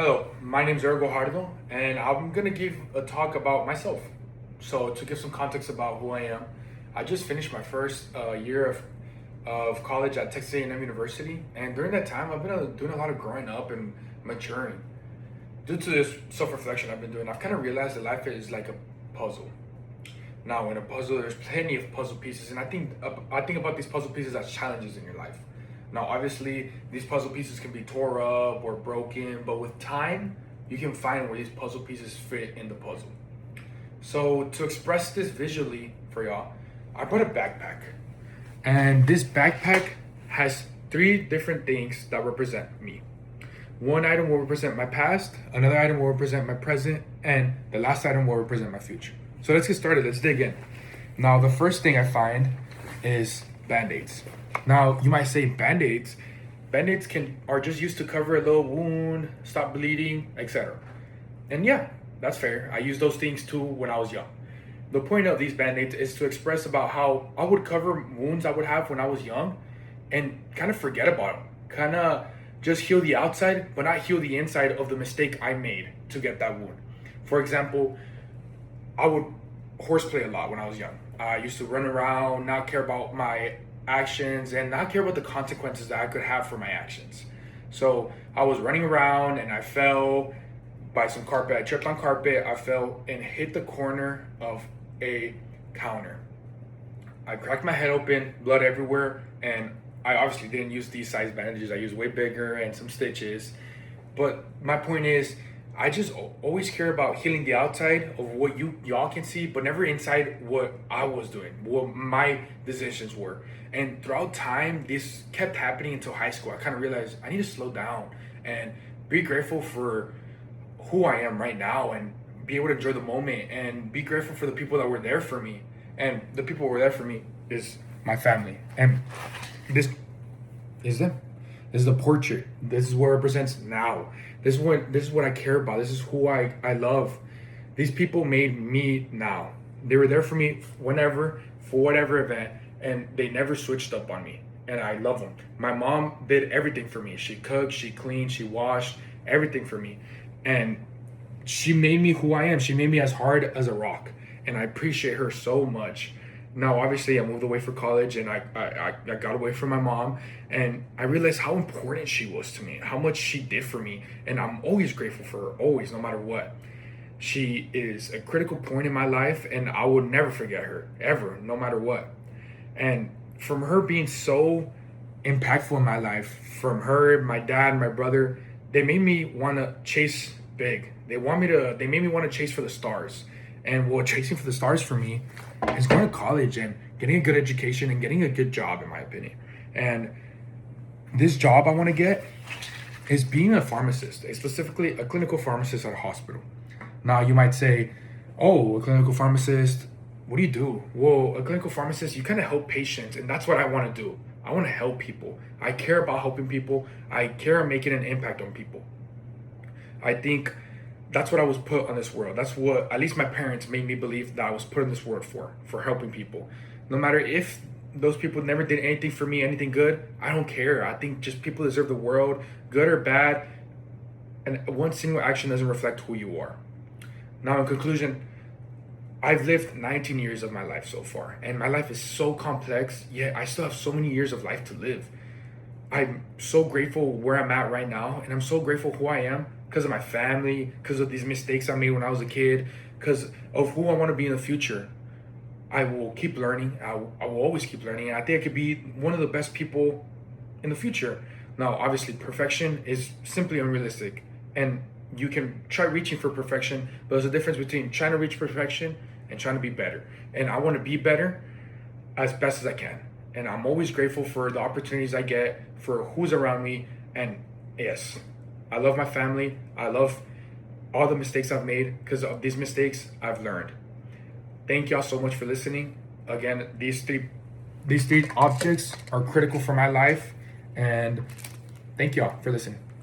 Hello, my name is Ergo Hardo, and I'm gonna give a talk about myself. So, to give some context about who I am, I just finished my first year of college at Texas A&M University, and during that time, I've been doing a lot of growing up and maturing. Due to this self-reflection I've been doing, I've kind of realized that life is like a puzzle. Now, in a puzzle, there's plenty of puzzle pieces, and I think about these puzzle pieces as challenges in your life. Now, obviously, these puzzle pieces can be tore up or broken, but with time, you can find where these puzzle pieces fit in the puzzle. So, to express this visually for y'all, I brought a backpack, and this backpack has three different things that represent me. One item will represent my past, another item will represent my present, and the last item will represent my future. So let's get started. Let's dig in. Now, the first thing I find is band-aids. Now, you might say band-aids. Band-aids are just used to cover a little wound, stop bleeding, etc. And yeah, that's fair. I used those things too when I was young. The point of these band-aids is to express about how I would cover wounds I would have when I was young and kind of forget about them. Kind of just heal the outside, but not heal the inside of the mistake I made to get that wound. For example, I would horseplay a lot when I was young. I used to run around, not care about my actions, and not care about the consequences that I could have for my actions. So I was running around and I fell by some carpet. I tripped on carpet, I fell and hit the corner of a counter. I cracked my head open, blood everywhere, and I obviously didn't use these size bandages. I used way bigger and some stitches. But my point is, I just always care about healing the outside of what y'all can see, but never inside what I was doing, what my decisions were. And throughout time, this kept happening until high school. I kind of realized I need to slow down and be grateful for who I am right now and be able to enjoy the moment and be grateful for the people that were there for me. And the people who were there for me is my family. And this is them. This is the portrait. This is what it represents now. This is what I care about. This is who I love. These people made me now. They were there for me whenever, for whatever event, and they never switched up on me. And I love them. My mom did everything for me. She cooked, she cleaned, she washed, everything for me. And she made me who I am. She made me as hard as a rock. And I appreciate her so much. Now, obviously, I moved away for college and I got away from my mom. And I realized how important she was to me, how much she did for me. And I'm always grateful for her, always, no matter what. She is a critical point in my life, and I will never forget her, ever, no matter what. And from her being so impactful in my life, from her, my dad, my brother, they made me want to chase big. They made me want to chase for the stars. And what chasing for the stars for me is going to college and getting a good education and getting a good job, in my opinion. And this job I want to get is being a pharmacist, specifically a clinical pharmacist at a hospital. Now, you might say, oh, a clinical pharmacist, what do you do? Well, a clinical pharmacist, you kind of help patients, and that's what I want to do. I want to help people. I care about helping people. I care about making an impact on people. I think that's what I was put on this world. That's what, at least my parents made me believe that I was put in this world for helping people. No matter if those people never did anything for me, anything good, I don't care. I think just people deserve the world, good or bad, and one single action doesn't reflect who you are. Now, in conclusion, I've lived 19 years of my life so far, and my life is so complex, yet I still have so many years of life to live. I'm so grateful where I'm at right now, and I'm so grateful who I am because of my family, because of these mistakes I made when I was a kid, because of who I want to be in the future. I will keep learning. I will always keep learning, and I think I could be one of the best people in the future. Now, obviously, perfection is simply unrealistic, and you can try reaching for perfection, but there's a difference between trying to reach perfection and trying to be better. And I want to be better as best as I can. And I'm always grateful for the opportunities I get, for who's around me. And yes, I love my family. I love all the mistakes I've made. Because of these mistakes, I've learned. Thank y'all so much for listening. Again, these three objects are critical for my life. And thank y'all for listening.